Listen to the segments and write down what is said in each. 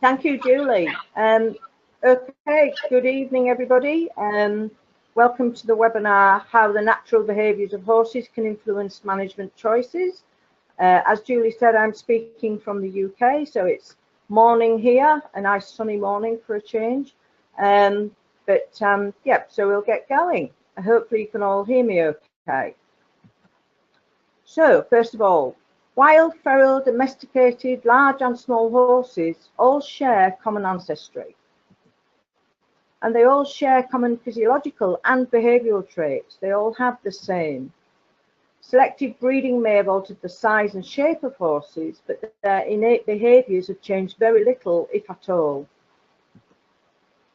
Thank you, Julie. Okay, good evening, everybody. Welcome to the webinar, How the Natural Behaviours of Horses Can Influence Management Choices. As Julie said, I'm speaking from the UK, so it's morning here, a nice sunny morning for a change. Yeah, so we'll get going. Hopefully you can all hear me okay. So, first of all, wild, feral, domesticated, large and small horses all share common ancestry. And they all share common physiological and behavioural traits. They all have the same. Selective breeding may have altered the size and shape of horses, but their innate behaviours have changed very little, if at all.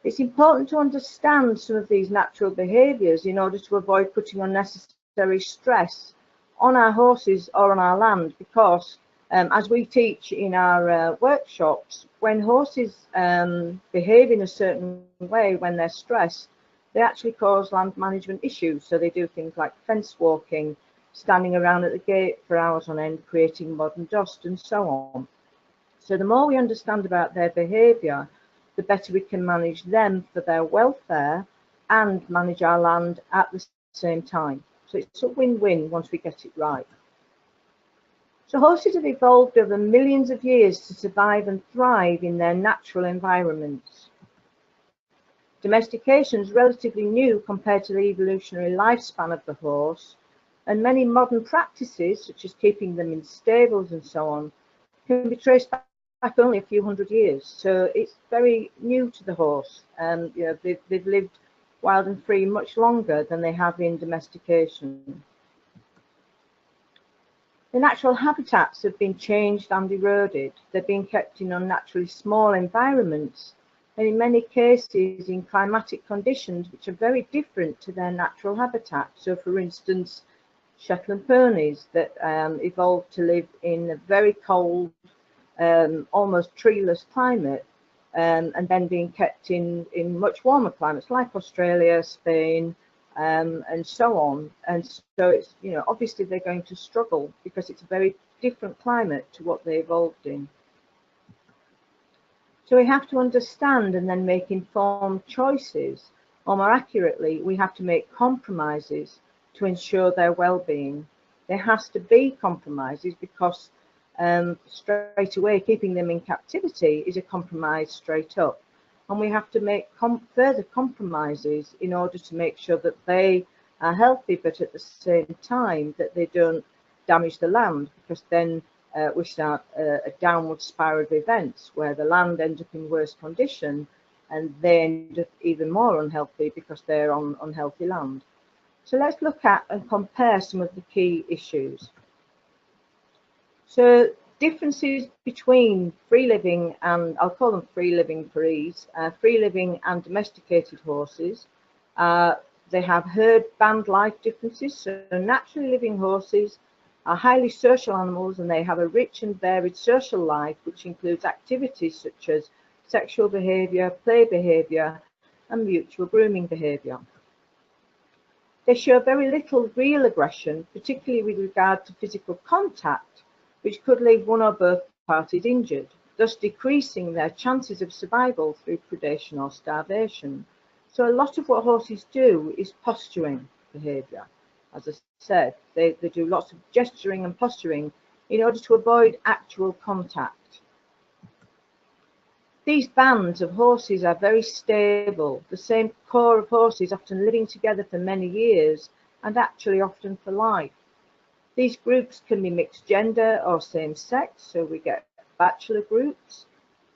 It's important to understand some of these natural behaviours in order to avoid putting unnecessary stress on our horses or on our land, because as we teach in our workshops, when horses behave in a certain way when they're stressed, they actually cause land management issues. So they do things like fence walking, standing around at the gate for hours on end, creating mud and dust, and so on. So the more we understand about their behaviour, the better we can manage them for their welfare and manage our land at the same time. So it's a win-win once we get it right. So horses have evolved over millions of years to survive and thrive in their natural environments. Domestication is relatively new compared to the evolutionary lifespan of the horse, and many modern practices, such as keeping them in stables and so on, can be traced back only a few hundred years. So it's very new to the horse. They've lived wild and free much longer than they have in domestication. The natural habitats have been changed and eroded. They're being kept in unnaturally small environments, and in many cases in climatic conditions which are very different to their natural habitat. So for instance, Shetland ponies that evolved to live in a very cold, almost treeless climate, and then being kept in much warmer climates like Australia, Spain, and so on. And so it's, obviously they're going to struggle because it's a very different climate to what they evolved in. So we have to understand and then make informed choices, or more accurately, we have to make compromises to ensure their well-being. There has to be compromises because straight away keeping them in captivity is a compromise straight up, and we have to make further compromises in order to make sure that they are healthy, but at the same time that they don't damage the land, because then we start a downward spiral of events where the land ends up in worse condition and they end up even more unhealthy because they're on unhealthy land. So let's look at and compare some of the key issues. So differences between free-living and, I'll call them free-living for ease, free-living and domesticated horses. They have herd band life differences. So naturally living horses are highly social animals, and they have a rich and varied social life, which includes activities such as sexual behaviour, play behaviour, and mutual grooming behaviour. They show very little real aggression, particularly with regard to physical contact, which could leave one or both parties injured, thus decreasing their chances of survival through predation or starvation. So a lot of what horses do is posturing behaviour. As I said, they do lots of gesturing and posturing in order to avoid actual contact. These bands of horses are very stable, the same core of horses often living together for many years and actually often for life. These groups can be mixed gender or same sex, so we get bachelor groups.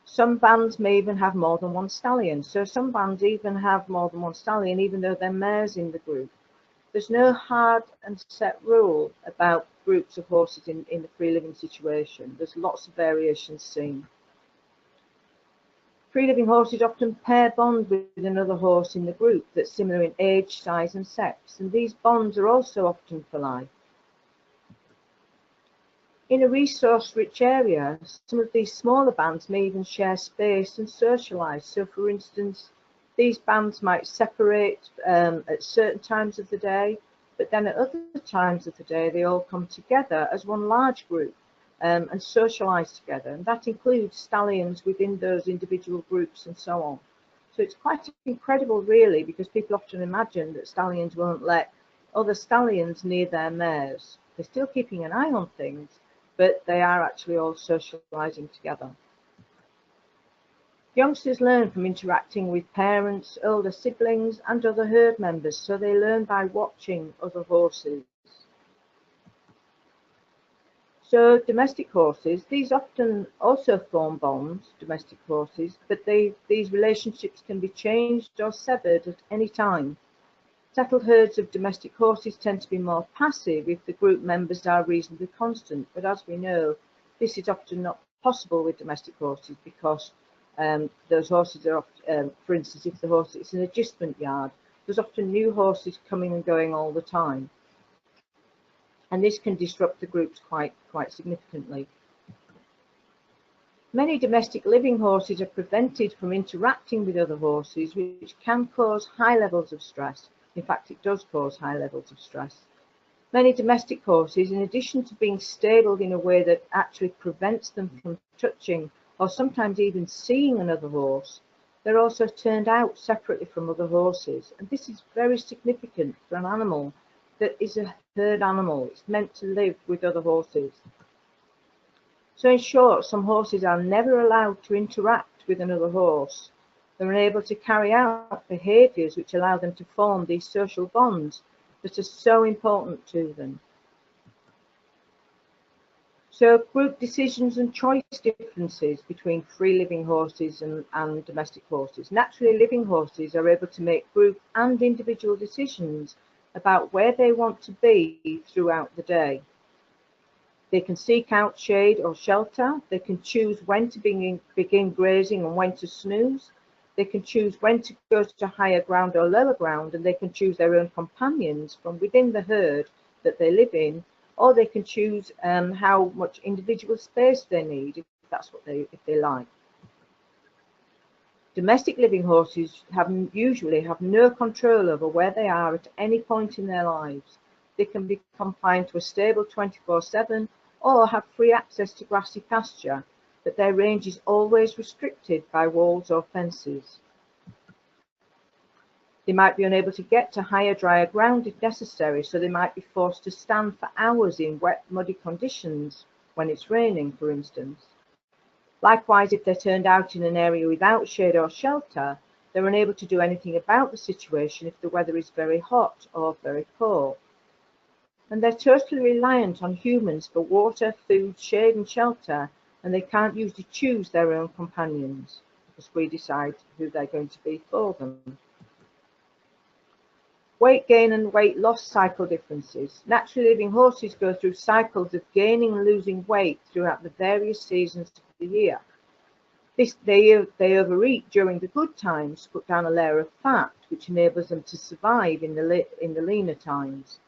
Some bands may even have more than one stallion, so some bands even have more than one stallion even though they're mares in the group. There's no hard and set rule about groups of horses in the free-living situation. There's lots of variations seen. Free-living horses often pair bond with another horse in the group that's similar in age, size and sex, and these bonds are also often for life. In a resource-rich area, some of these smaller bands may even share space and socialise. So for instance, these bands might separate at certain times of the day, but then at other times of the day they all come together as one large group, and socialise together, and that includes stallions within those individual groups and so on. So it's quite incredible, really, because people often imagine that stallions won't let other stallions near their mares. They're still keeping an eye on things, but they are actually all socialising together. Youngsters learn from interacting with parents, older siblings, and other herd members, so they learn by watching other horses. So domestic horses, these often also form bonds, domestic horses, but these relationships can be changed or severed at any time. Settled herds of domestic horses tend to be more passive if the group members are reasonably constant, but as we know, this is often not possible with domestic horses because those horses are often, for instance, if the horse is an adjustment yard, there's often new horses coming and going all the time. And this can disrupt the groups quite significantly. Many domestic living horses are prevented from interacting with other horses, which can cause high levels of stress. In fact, it does cause high levels of stress. Many domestic horses, in addition to being stabled in a way that actually prevents them from touching or sometimes even seeing another horse, they're also turned out separately from other horses. And this is very significant for an animal that is a herd animal. It's meant to live with other horses. So in short, some horses are never allowed to interact with another horse. They're unable to carry out behaviours which allow them to form these social bonds that are so important to them. So group decisions and choice differences between free living horses and domestic horses. Naturally living horses are able to make group and individual decisions about where they want to be throughout the day. They can seek out shade or shelter. They can choose when to begin grazing and when to snooze. They can choose when to go to higher ground or lower ground, and they can choose their own companions from within the herd that they live in, or they can choose how much individual space they need, if that's what if they like. Domestic living horses usually have no control over where they are at any point in their lives. They can be confined to a stable 24/7 or have free access to grassy pasture, but their range is always restricted by walls or fences. They might be unable to get to higher, drier ground if necessary, so they might be forced to stand for hours in wet, muddy conditions when it's raining, for instance. Likewise, if they're turned out in an area without shade or shelter, they're unable to do anything about the situation if the weather is very hot or very cold. And they're totally reliant on humans for water, food, shade and shelter, and they can't usually choose their own companions because we decide who they're going to be for them. Weight gain and weight loss cycle differences. Naturally living horses go through cycles of gaining and losing weight throughout the various seasons of the year. They overeat during the good times to put down a layer of fat, which enables them to survive in the leaner times.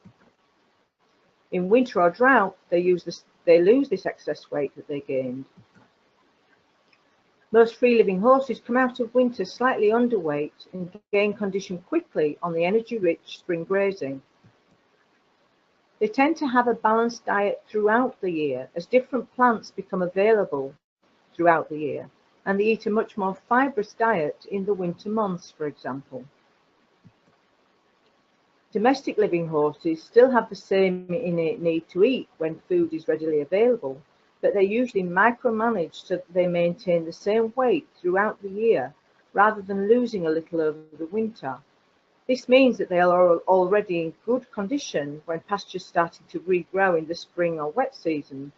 In winter or drought, they lose this excess weight that they gained. Most free-living horses come out of winter slightly underweight and gain condition quickly on the energy-rich spring grazing. They tend to have a balanced diet throughout the year as different plants become available throughout the year, and they eat a much more fibrous diet in the winter months, for example. Domestic living horses still have the same innate need to eat when food is readily available, but they're usually micromanaged so that they maintain the same weight throughout the year, rather than losing a little over the winter. This means that they are already in good condition when pasture's starting to regrow in the spring or wet season,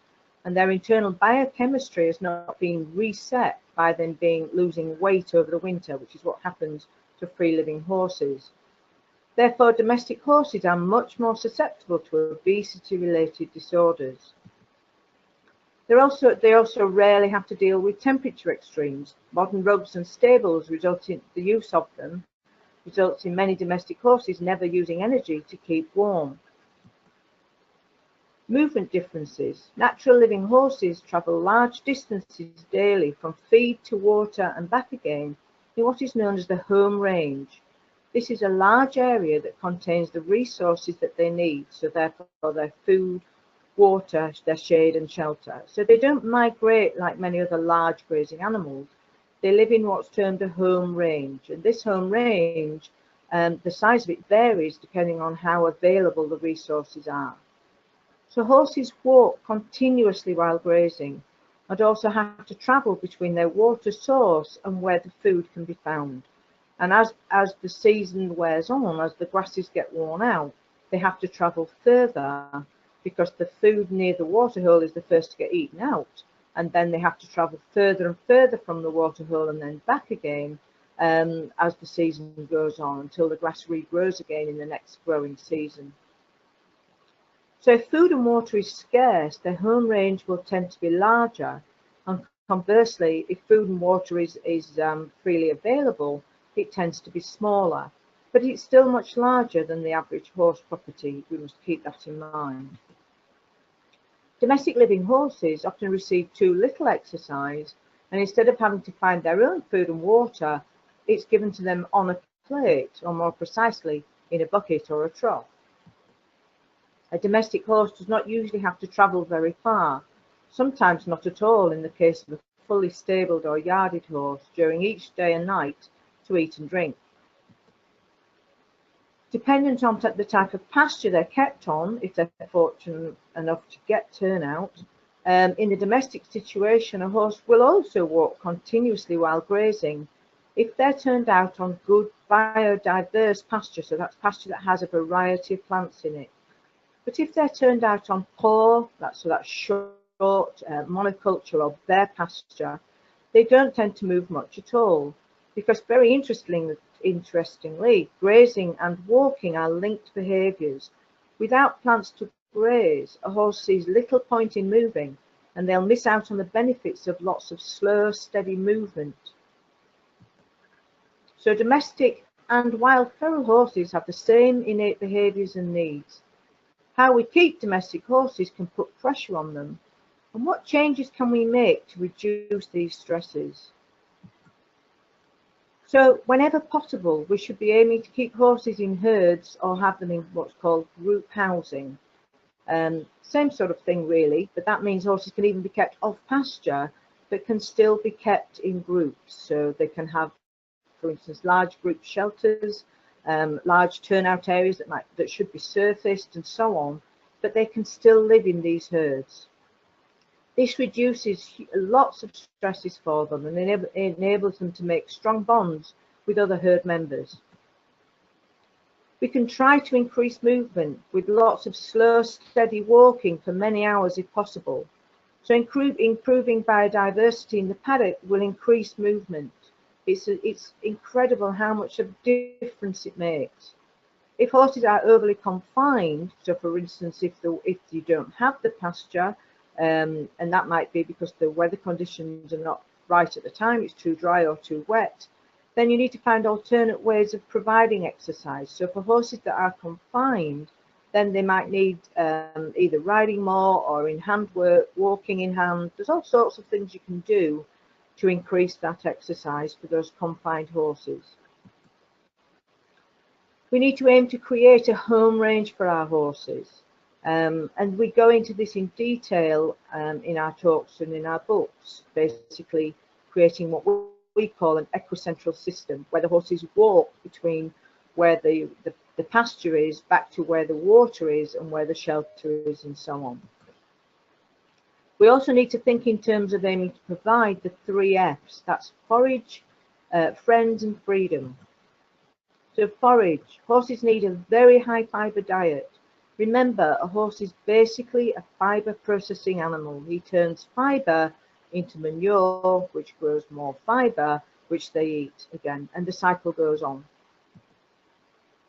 and their internal biochemistry has not been reset by them losing weight over the winter, which is what happens to free-living horses. Therefore, domestic horses are much more susceptible to obesity-related disorders. They also rarely have to deal with temperature extremes. Modern rugs and stables the use of them results in many domestic horses never using energy to keep warm. Movement differences. Natural living horses travel large distances daily from feed to water and back again in what is known as the home range. This is a large area that contains the resources that they need, so therefore their food, water, their shade and shelter. So they don't migrate like many other large grazing animals. They live in what's termed a home range, and this home range, the size of it varies depending on how available the resources are. So horses walk continuously while grazing and also have to travel between their water source and where the food can be found. And as the season wears on, as the grasses get worn out, they have to travel further because the food near the waterhole is the first to get eaten out. And then they have to travel further and further from the waterhole and then back again as the season goes on until the grass regrows again in the next growing season. So if food and water is scarce, their home range will tend to be larger. And conversely, if food and water is freely available, it tends to be smaller. But it's still much larger than the average horse property. We must keep that in mind. Domestic living horses often receive too little exercise, and instead of having to find their own food and water, it's given to them on a plate, or more precisely, in a bucket or a trough. A domestic horse does not usually have to travel very far, sometimes not at all in the case of a fully stabled or yarded horse during each day and night to eat and drink. Dependent on the type of pasture they're kept on, if they're fortunate enough to get turnout, in the domestic situation, a horse will also walk continuously while grazing if they're turned out on good biodiverse pasture, so that's pasture that has a variety of plants in it. But if they're turned out on poor, that's short monoculture or bare pasture, they don't tend to move much at all, because very interestingly, grazing and walking are linked behaviours. Without plants to graze, a horse sees little point in moving, and they'll miss out on the benefits of lots of slow, steady movement. So domestic and wild feral horses have the same innate behaviours and needs. How we keep domestic horses can put pressure on them, and what changes can we make to reduce these stresses? So whenever possible, we should be aiming to keep horses in herds or have them in what's called group housing. Same sort of thing really, but that means horses can even be kept off pasture, but can still be kept in groups. So they can have, for instance, large group shelters, large turnout areas that should be surfaced and so on, but they can still live in these herds. This reduces lots of stresses for them and enables them to make strong bonds with other herd members. We can try to increase movement with lots of slow, steady walking for many hours if possible. So improving biodiversity in the paddock will increase movement. It's incredible how much of a difference it makes. If horses are overly confined, so for instance, if you don't have the pasture, and that might be because the weather conditions are not right at the time, it's too dry or too wet, then you need to find alternate ways of providing exercise. So for horses that are confined, then they might need either riding more or in hand work, walking in hand. There's all sorts of things you can do to increase that exercise for those confined horses. We need to aim to create a home range for our horses. And we go into this in detail in our talks and in our books, basically creating what we call an equicentral system, where the horses walk between where the pasture is back to where the water is and where the shelter is and so on. We also need to think in terms of aiming to provide the 3 F's, that's forage, friends and freedom. So forage, horses need a very high fibre diet. Remember, a horse is basically a fibre processing animal. He turns fibre into manure, which grows more fibre, which they eat again, and the cycle goes on.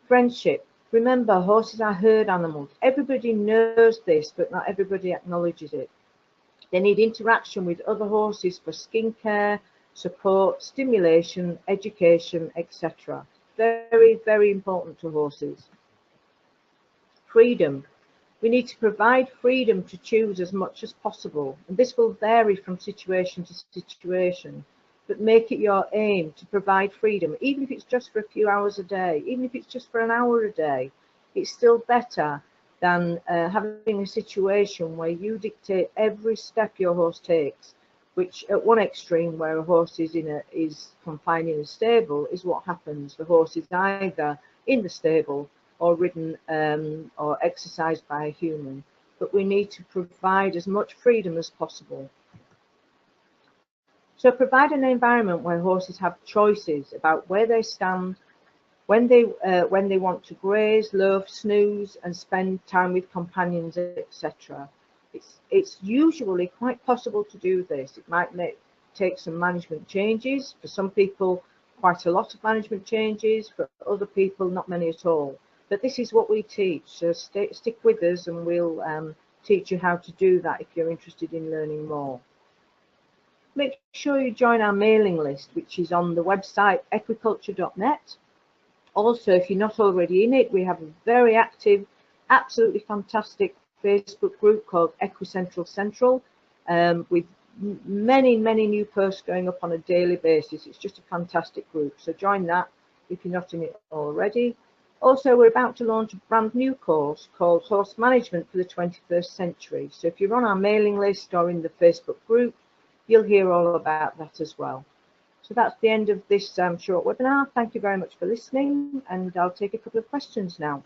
Friendship. Remember, horses are herd animals. Everybody knows this, but not everybody acknowledges it. They need interaction with other horses for skincare, support, stimulation, education, etc. Very, very important to horses. Freedom. We need to provide freedom to choose as much as possible, and this will vary from situation to situation, but make it your aim to provide freedom, even if it's just for a few hours a day, even if it's just for an hour a day. It's still better than having a situation where you dictate every step your horse takes, which at one extreme, where a horse is confined in a stable, is what happens. The horse is either in the stable or ridden or exercised by a human. But we need to provide as much freedom as possible. So provide an environment where horses have choices about where they stand, when they want to graze, loaf, snooze, and spend time with companions, etc. It's usually quite possible to do this. It might take some management changes. For some people, quite a lot of management changes. For other people, not many at all. But this is what we teach. So stick with us, and we'll teach you how to do that if you're interested in learning more. Make sure you join our mailing list, which is on the website equiculture.net. Also, if you're not already in it, we have a very active, absolutely fantastic Facebook group called Equicentral Central, with many new posts going up on a daily basis. It's just a fantastic group, so join that if you're not in it already. Also, we're about to launch a brand new course called Horse Management for the 21st Century. So if you're on our mailing list or in the Facebook group, you'll hear all about that as well. So that's the end of this short webinar. Thank you very much for listening, and I'll take a couple of questions now.